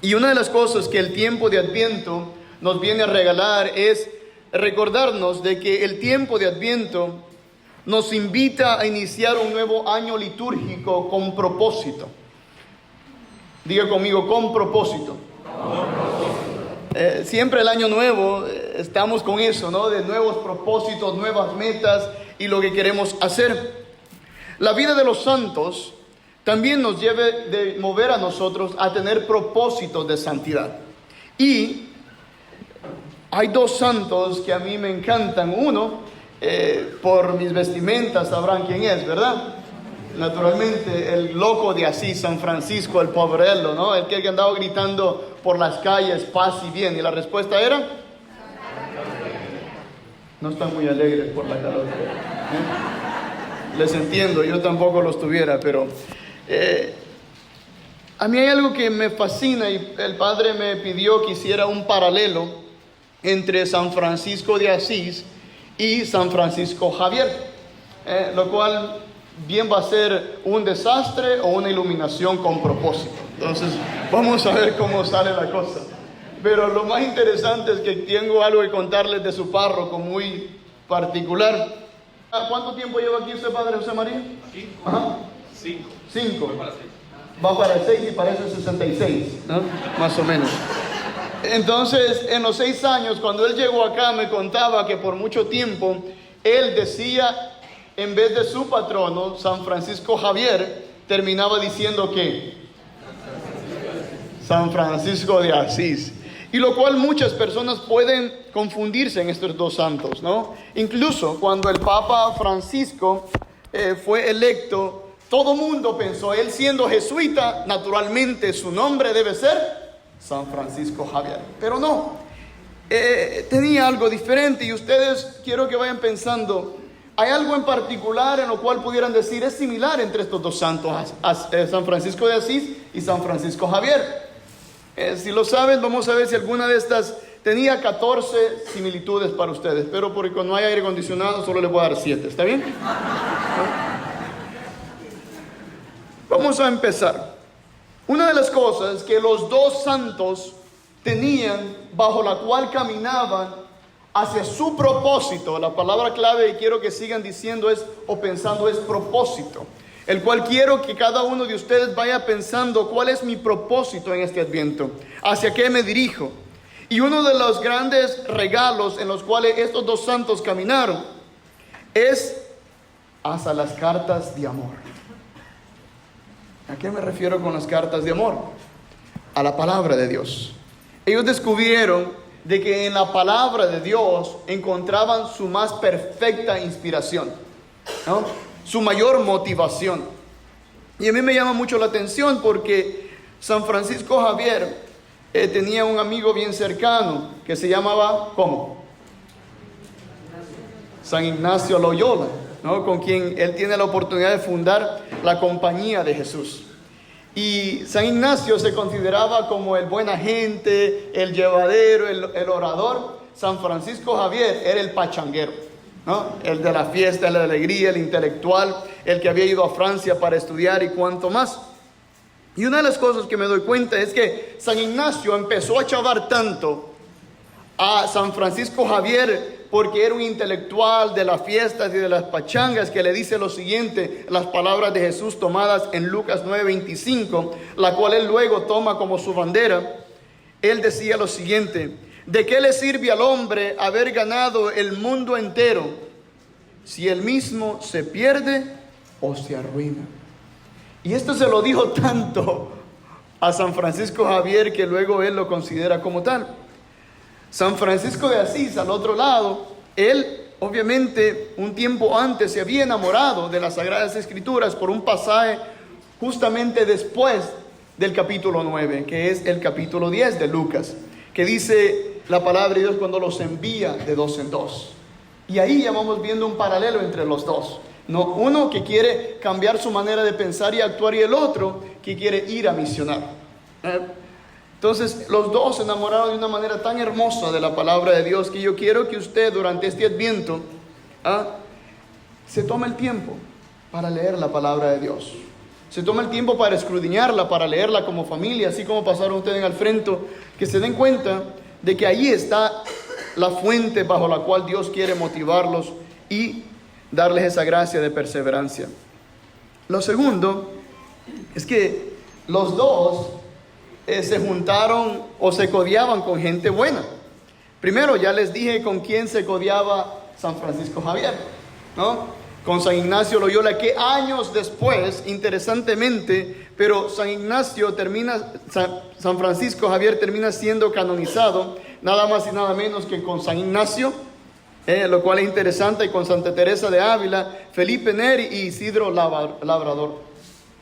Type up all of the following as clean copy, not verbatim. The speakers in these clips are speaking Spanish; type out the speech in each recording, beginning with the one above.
Y una de las cosas que el tiempo de Adviento nos viene a regalar es recordarnos de que el tiempo de Adviento nos invita a iniciar un nuevo año litúrgico con propósito. Diga conmigo, con propósito. Siempre el año nuevo estamos con eso, ¿no? De nuevos propósitos, nuevas metas y lo que queremos hacer. La vida de los santos también nos debe de mover a nosotros a tener propósitos de santidad. Y hay dos santos que a mí me encantan. Uno, por mis vestimentas sabrán quién es, ¿verdad? Naturalmente, el loco de Asís, San Francisco, el pobrelo, ¿no? El que andaba gritando por las calles, paz y bien. Y la respuesta era: no están muy alegres por la calor. Les entiendo, yo tampoco lo estuviera, pero a mí hay algo que me fascina y el Padre me pidió que hiciera un paralelo entre San Francisco de Asís y San Francisco Javier, lo cual bien va a ser un desastre o una iluminación con propósito. Entonces vamos a ver cómo sale la cosa. Pero lo más interesante es que tengo algo que contarles de su párroco muy particular. ¿Cuánto tiempo lleva aquí usted, Padre José María? 5. Ajá. 5. 5. Va para el 6 y parece 66, ¿no? Más o menos. Entonces, en los 6 años, cuando él llegó acá, me contaba que por mucho tiempo él decía, en vez de su patrono, San Francisco Javier, terminaba diciendo que San Francisco de Asís. Y lo cual muchas personas pueden confundirse en estos dos santos, ¿no? Incluso cuando el Papa Francisco fue electo, todo mundo pensó, él siendo jesuita, naturalmente su nombre debe ser San Francisco Javier. Pero no, tenía algo diferente y ustedes quiero que vayan pensando, ¿hay algo en particular en lo cual pudieran decir es similar entre estos dos santos, San Francisco de Asís y San Francisco Javier? Si lo saben, vamos a ver si alguna de estas tenía 14 similitudes para ustedes, pero porque cuando no hay aire acondicionado solo les voy a dar 7, ¿está bien? Vamos a empezar. Una de las cosas que los dos santos tenían, bajo la cual caminaban hacia su propósito, la palabra clave que quiero que sigan diciendo es, o pensando, es propósito. El cual quiero que cada uno de ustedes vaya pensando cuál es mi propósito en este Adviento, hacia qué me dirijo. Y uno de los grandes regalos en los cuales estos dos santos caminaron es hacia las cartas de amor. ¿A qué me refiero con las cartas de amor? A la palabra de Dios. Ellos descubrieron de que en la palabra de Dios encontraban su más perfecta inspiración, ¿no? Su mayor motivación. Y a mí me llama mucho la atención porque San Francisco Javier tenía un amigo bien cercano que se llamaba, ¿cómo? San Ignacio Loyola, ¿no? Con quien él tiene la oportunidad de fundar la Compañía de Jesús. Y San Ignacio se consideraba como el buen agente, el llevadero, el orador. San Francisco Javier era el pachanguero, ¿no? El de la fiesta, el de la alegría, el intelectual, el que había ido a Francia para estudiar y cuanto más. Y una de las cosas que me doy cuenta es que San Ignacio empezó a chavar tanto a San Francisco Javier porque era un intelectual de las fiestas y de las pachangas, que le dice lo siguiente, las palabras de Jesús tomadas en Lucas 9:25, la cual él luego toma como su bandera. Él decía lo siguiente: ¿de qué le sirve al hombre haber ganado el mundo entero si él mismo se pierde o se arruina? Y esto se lo dijo tanto a San Francisco Javier que luego él lo considera como tal. San Francisco de Asís, al otro lado, él obviamente un tiempo antes se había enamorado de las Sagradas Escrituras por un pasaje justamente después del capítulo 9, que es el capítulo 10 de Lucas, que dice la palabra de Dios cuando los envía de dos en dos. Y ahí ya vamos viendo un paralelo entre los dos, ¿no? Uno que quiere cambiar su manera de pensar y actuar, y el otro que quiere ir a misionar. Entonces los dos se enamoraron de una manera tan hermosa de la palabra de Dios que yo quiero que usted durante este Adviento se tome el tiempo para leer la palabra de Dios. se toma el tiempo para escudriñarla, para leerla como familia, así como pasaron ustedes al frente, que se den cuenta de que ahí está la fuente bajo la cual Dios quiere motivarlos y darles esa gracia de perseverancia. Lo segundo es que los dos se juntaron o se codeaban con gente buena. Primero, ya les dije con quién se codeaba San Francisco Javier, ¿no? Con San Ignacio Loyola, que años después, interesantemente, pero San Francisco Javier termina siendo canonizado nada más y nada menos que con San Ignacio, lo cual es interesante, y con Santa Teresa de Ávila, Felipe Neri y Isidro Labrador,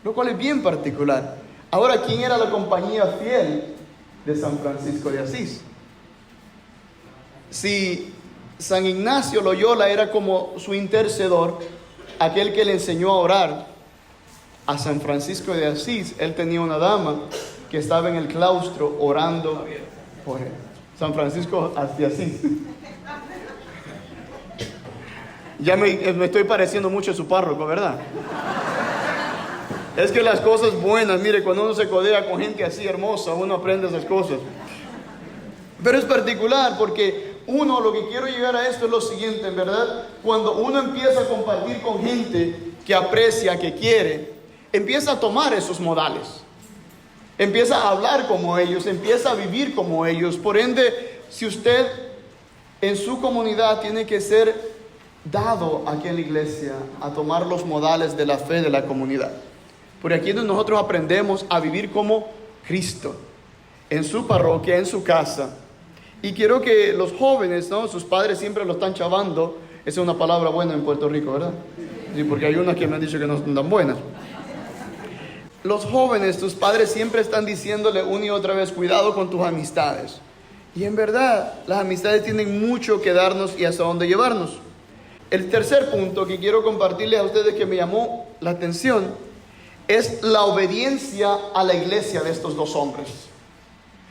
lo cual es bien particular. Ahora, ¿quién era la compañía fiel de San Francisco de Asís? Si San Ignacio Loyola era como su intercedor, aquel que le enseñó a orar, a San Francisco de Asís, él tenía una dama que estaba en el claustro orando por él. San Francisco de Asís. Ya me estoy pareciendo mucho a su párroco, ¿verdad? Es que las cosas buenas, mire, cuando uno se codea con gente así hermosa, uno aprende esas cosas. Pero es particular porque lo que quiero llegar a esto es lo siguiente, en verdad, cuando uno empieza a compartir con gente que aprecia, que quiere, empieza a tomar esos modales, empieza a hablar como ellos, empieza a vivir como ellos. Por ende, si usted en su comunidad tiene que ser dado aquí en la iglesia a tomar los modales de la fe de la comunidad, porque aquí es donde nosotros aprendemos a vivir como Cristo, en su parroquia, en su casa. Y quiero que los jóvenes, ¿no? Sus padres siempre lo están chavando. Esa es una palabra buena en Puerto Rico, ¿verdad? Sí, porque hay unas que me han dicho que no son tan buenas. Los jóvenes, tus padres siempre están diciéndole una y otra vez, cuidado con tus amistades. Y en verdad, las amistades tienen mucho que darnos y hasta dónde llevarnos. El tercer punto que quiero compartirles a ustedes, que me llamó la atención, es la obediencia a la iglesia de estos dos hombres.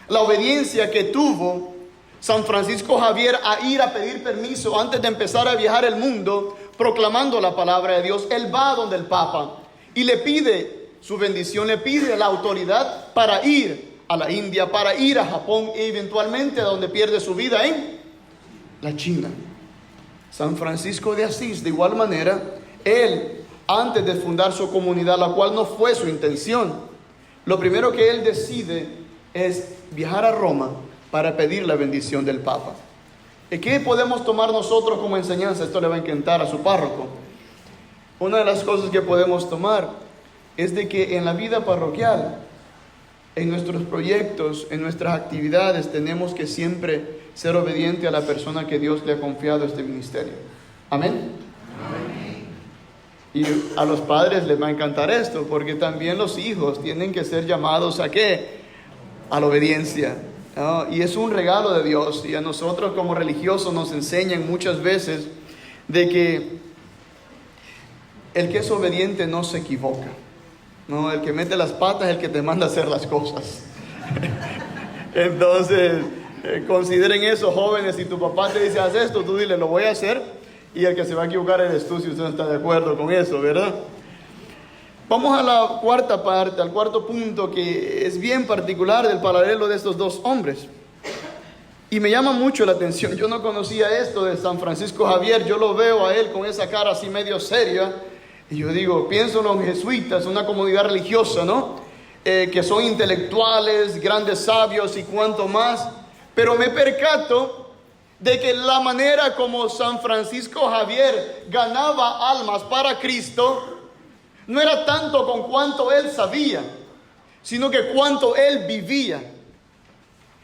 La obediencia que tuvo San Francisco Javier a ir a pedir permiso antes de empezar a viajar el mundo proclamando la palabra de Dios. Él va donde el Papa y le pide su bendición, le pide la autoridad para ir a la India, para ir a Japón y eventualmente a donde pierde su vida, en la China. San Francisco de Asís, de igual manera, él, antes de fundar su comunidad, la cual no fue su intención, lo primero que él decide es viajar a Roma para pedir la bendición del Papa. ¿Y qué podemos tomar nosotros como enseñanza? Esto le va a encantar a su párroco. Una de las cosas que podemos tomar es de que en la vida parroquial, en nuestros proyectos, en nuestras actividades, tenemos que siempre ser obediente a la persona que Dios le ha confiado este ministerio. Amén. Amén. Y a los padres les va a encantar esto, porque también los hijos tienen que ser llamados ¿a qué? A la obediencia, ¿no? Y es un regalo de Dios, y a nosotros como religiosos nos enseñan muchas veces de que el que es obediente no se equivoca, ¿no? El que mete las patas es el que te manda a hacer las cosas. Entonces, consideren eso, jóvenes. Si tu papá te dice haz esto, tú dile lo voy a hacer, y el que se va a equivocar eres tú, si usted no está de acuerdo con eso, ¿verdad? Vamos a la cuarta parte, al cuarto punto, que es bien particular del paralelo de estos dos hombres. Y me llama mucho la atención. Yo no conocía esto de San Francisco Javier. Yo lo veo a él con esa cara así medio seria. Y yo digo, pienso en los jesuitas, una comunidad religiosa, ¿no? Que son intelectuales, grandes sabios y cuanto más. Pero me percato de que la manera como San Francisco Javier ganaba almas para Cristo no era tanto con cuánto él sabía, sino que cuánto él vivía.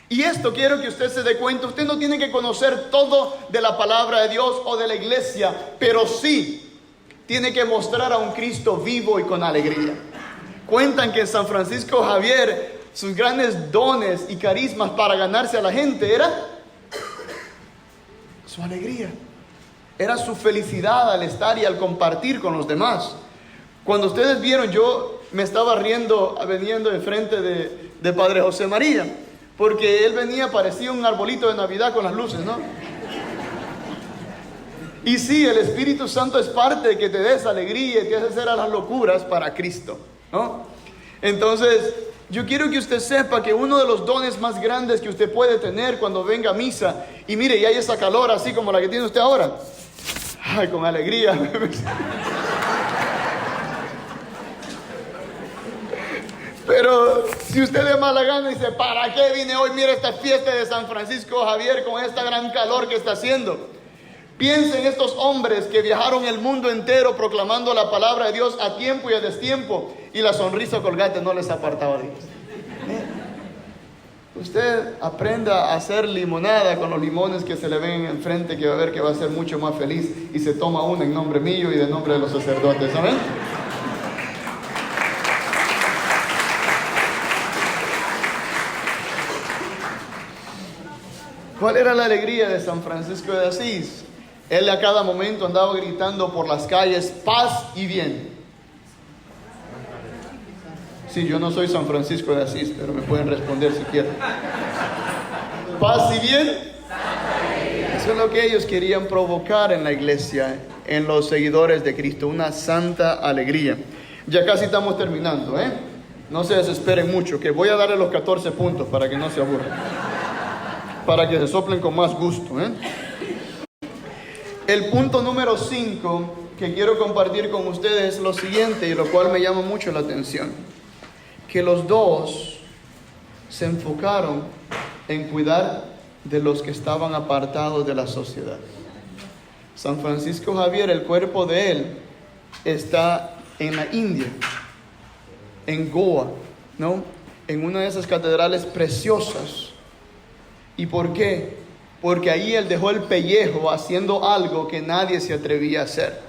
Y esto quiero que usted se dé cuenta. Usted no tiene que conocer todo de la palabra de Dios o de la iglesia, pero sí tiene que mostrar a un Cristo vivo y con alegría. Cuentan que San Francisco Javier, sus grandes dones y carismas para ganarse a la gente era su alegría, era su felicidad al estar y al compartir con los demás. Cuando ustedes vieron, yo me estaba riendo veniendo enfrente de Padre José María, porque él venía, parecía un arbolito de Navidad con las luces, ¿no? Y sí, el Espíritu Santo es parte de que te des alegría y te hace hacer a las locuras para Cristo, ¿no? Entonces, yo quiero que usted sepa que uno de los dones más grandes que usted puede tener cuando venga a misa, y mire, y hay esa calor así como la que tiene usted ahora, ay, con alegría. Pero si usted de mala gana dice, ¿para qué vine hoy? Mira esta fiesta de San Francisco Javier con esta gran calor que está haciendo. Piensen en estos hombres que viajaron el mundo entero proclamando la palabra de Dios a tiempo y a destiempo, y la sonrisa colgate no les apartaba de Dios. Usted aprenda a hacer limonada con los limones que se le ven enfrente, que va a ver que va a ser mucho más feliz, y se toma una en nombre mío y de nombre de los sacerdotes. ¿Saben? ¿Cuál era la alegría de San Francisco de Asís? Él a cada momento andaba gritando por las calles, paz y bien. Sí, yo no soy San Francisco de Asís, pero me pueden responder si quieren. Paz y bien. Eso es lo que ellos querían provocar en la iglesia, en los seguidores de Cristo, una santa alegría. Ya casi estamos terminando, ¿eh? No se desesperen mucho, que voy a darle los 14 puntos para que no se aburran, para que se soplen con más gusto, ¿eh? El punto número 5 que quiero compartir con ustedes es lo siguiente, y lo cual me llama mucho la atención: que los dos se enfocaron en cuidar de los que estaban apartados de la sociedad. San Francisco Javier, el cuerpo de él está en la India, en Goa, ¿no? En una de esas catedrales preciosas. ¿Y por qué? Porque ahí él dejó el pellejo haciendo algo que nadie se atrevía a hacer,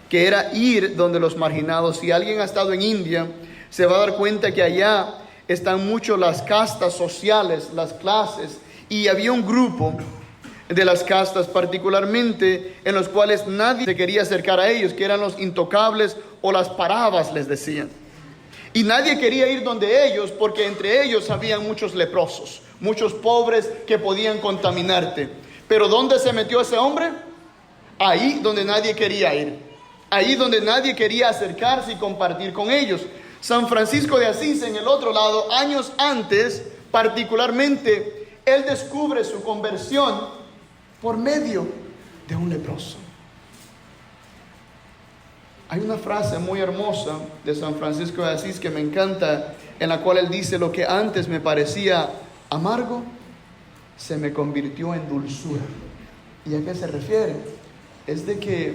que era ir donde los marginados. Si alguien ha estado en India, se va a dar cuenta que allá están mucho las castas sociales, las clases, y había un grupo de las castas particularmente en los cuales nadie se quería acercar a ellos, que eran los intocables o las paravas, les decían. Y nadie quería ir donde ellos, porque entre ellos habían muchos leprosos, muchos pobres que podían contaminarte. Pero ¿dónde se metió ese hombre? Ahí donde nadie quería ir, ahí donde nadie quería acercarse y compartir con ellos. San Francisco de Asís, en el otro lado, años antes, particularmente, él descubre su conversión por medio de un leproso. Hay una frase muy hermosa de San Francisco de Asís que me encanta, en la cual él dice: lo que antes me parecía amargo, se me convirtió en dulzura. ¿Y a qué se refiere? Es de que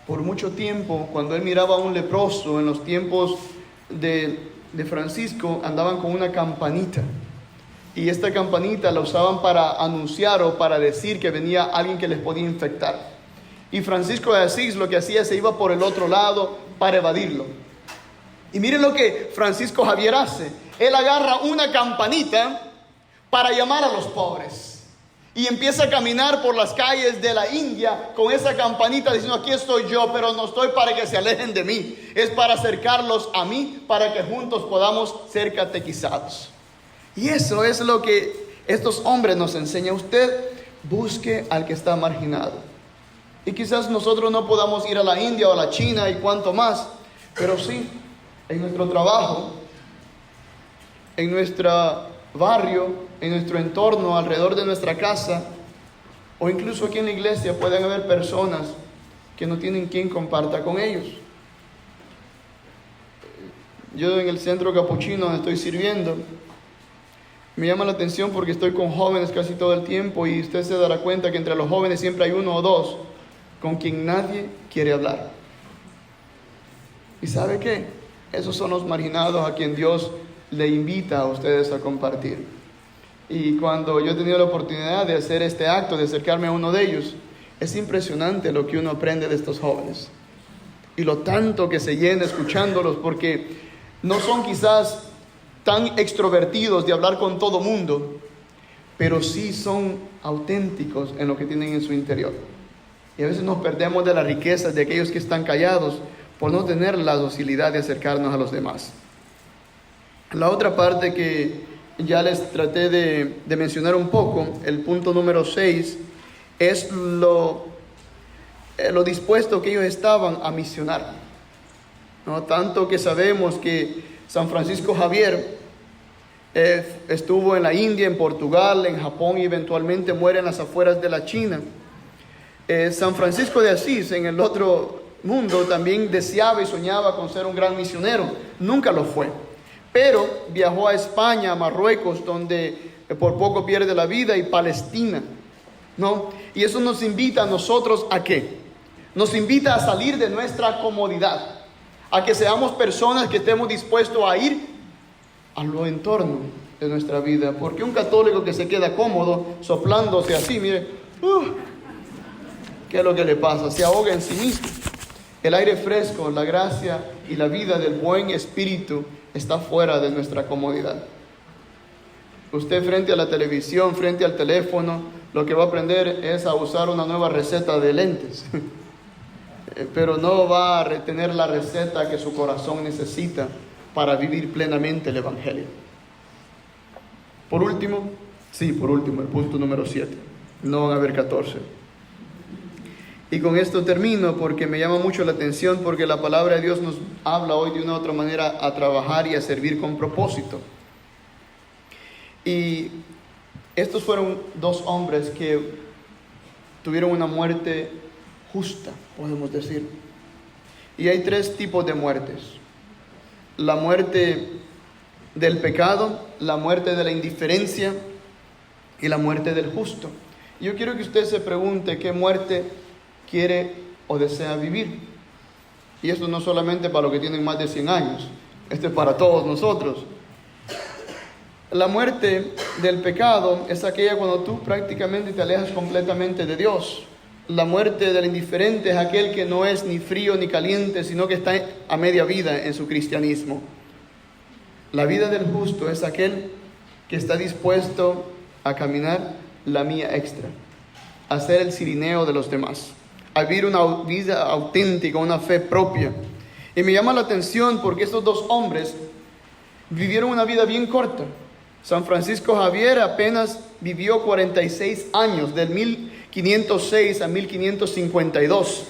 por mucho tiempo, cuando él miraba a un leproso, en los tiempos de Francisco, andaban con una campanita. Y esta campanita la usaban para anunciar o para decir que venía alguien que les podía infectar. Y Francisco de Asís lo que hacía, se iba por el otro lado para evadirlo. Y miren lo que Francisco Javier hace. Él agarra una campanita para llamar a los pobres. Y empieza a caminar por las calles de la India con esa campanita diciendo: aquí estoy yo, pero no estoy para que se alejen de mí. Es para acercarlos a mí, para que juntos podamos ser catequizados. Y eso es lo que estos hombres nos enseñan. Usted busque al que está marginado. Y quizás nosotros no podamos ir a la India o a la China y cuanto más, pero sí, en nuestro trabajo, en nuestro barrio, en nuestro entorno, alrededor de nuestra casa, o incluso aquí en la iglesia, pueden haber personas que no tienen quien comparta con ellos. Yo en el centro capuchino donde estoy sirviendo, me llama la atención porque estoy con jóvenes casi todo el tiempo, y usted se dará cuenta que entre los jóvenes siempre hay uno o dos con quien nadie quiere hablar. ¿Y sabe qué? Esos son los marginados a quien Dios le invita a ustedes a compartir. Y cuando yo he tenido la oportunidad de hacer este acto, de acercarme a uno de ellos, es impresionante lo que uno aprende de estos jóvenes. Y lo tanto que se llena escuchándolos, porque no son quizás tan extrovertidos de hablar con todo mundo, pero sí son auténticos en lo que tienen en su interior. Y a veces nos perdemos de la riqueza de aquellos que están callados por no tener la docilidad de acercarnos a los demás. La otra parte que ya les traté de mencionar un poco, el punto número 6, es lo dispuesto que ellos estaban a misionar. ¿no? Tanto que sabemos que San Francisco Javier estuvo en la India, en Portugal, en Japón y eventualmente muere en las afueras de la China. San Francisco de Asís, en el otro mundo, también deseaba y soñaba con ser un gran misionero. Nunca lo fue, pero viajó a España, a Marruecos, donde por poco pierde la vida, y Palestina, ¿no? Y eso nos invita a nosotros ¿a qué? Nos invita a salir de nuestra comodidad, a que seamos personas que estemos dispuestos a ir a lo entorno de nuestra vida. Porque un católico que se queda cómodo, soplándose así, mire, ¿qué es lo que le pasa? Se ahoga en sí mismo. El aire fresco, la gracia y la vida del buen espíritu está fuera de nuestra comodidad. Usted frente a la televisión, frente al teléfono, lo que va a aprender es a usar una nueva receta de lentes. Pero no va a retener la receta que su corazón necesita para vivir plenamente el Evangelio. Por último, el punto número 7. No van a haber 14. Y con esto termino porque me llama mucho la atención, porque la palabra de Dios nos habla hoy de una u otra manera a trabajar y a servir con propósito. Y estos fueron dos hombres que tuvieron una muerte justa, podemos decir. Y hay 3 tipos de muertes: la muerte del pecado, la muerte de la indiferencia y la muerte del justo. Yo quiero que usted se pregunte qué muerte quiere o desea vivir. Y esto no solamente para los que tienen más de 100 años, esto es para todos nosotros. La muerte del pecado es aquella cuando tú prácticamente te alejas completamente de Dios. La muerte del indiferente es aquel que no es ni frío ni caliente, sino que está a media vida en su cristianismo. La vida del justo es aquel que está dispuesto a caminar la mía extra, a ser el cirineo de los demás, a vivir una vida auténtica, una fe propia. Y me llama la atención porque estos dos hombres vivieron una vida bien corta. San Francisco Javier apenas vivió 46 años, del 1506 a 1552.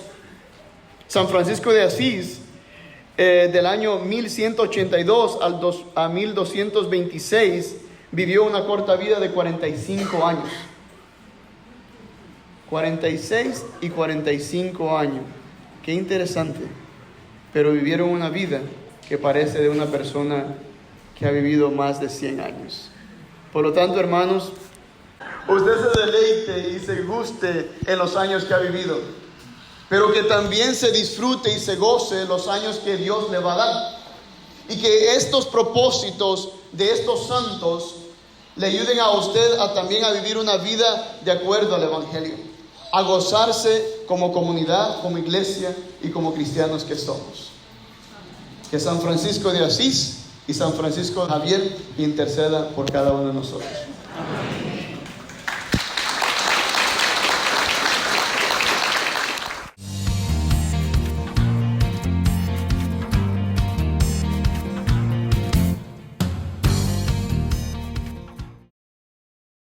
San Francisco de Asís, del año 1182 a 1226, vivió una corta vida de 45 años. 46 y 45 años. Qué interesante. Pero vivieron una vida que parece de una persona que ha vivido más de 100 años. Por lo tanto, hermanos, usted se deleite y se guste en los años que ha vivido, pero que también se disfrute y se goce en los años que Dios le va a dar. Y que estos propósitos de estos santos le ayuden a usted también a vivir una vida de acuerdo al Evangelio, a gozarse como comunidad, como iglesia y como cristianos que somos. Que San Francisco de Asís y San Francisco Javier interceda por cada uno de nosotros.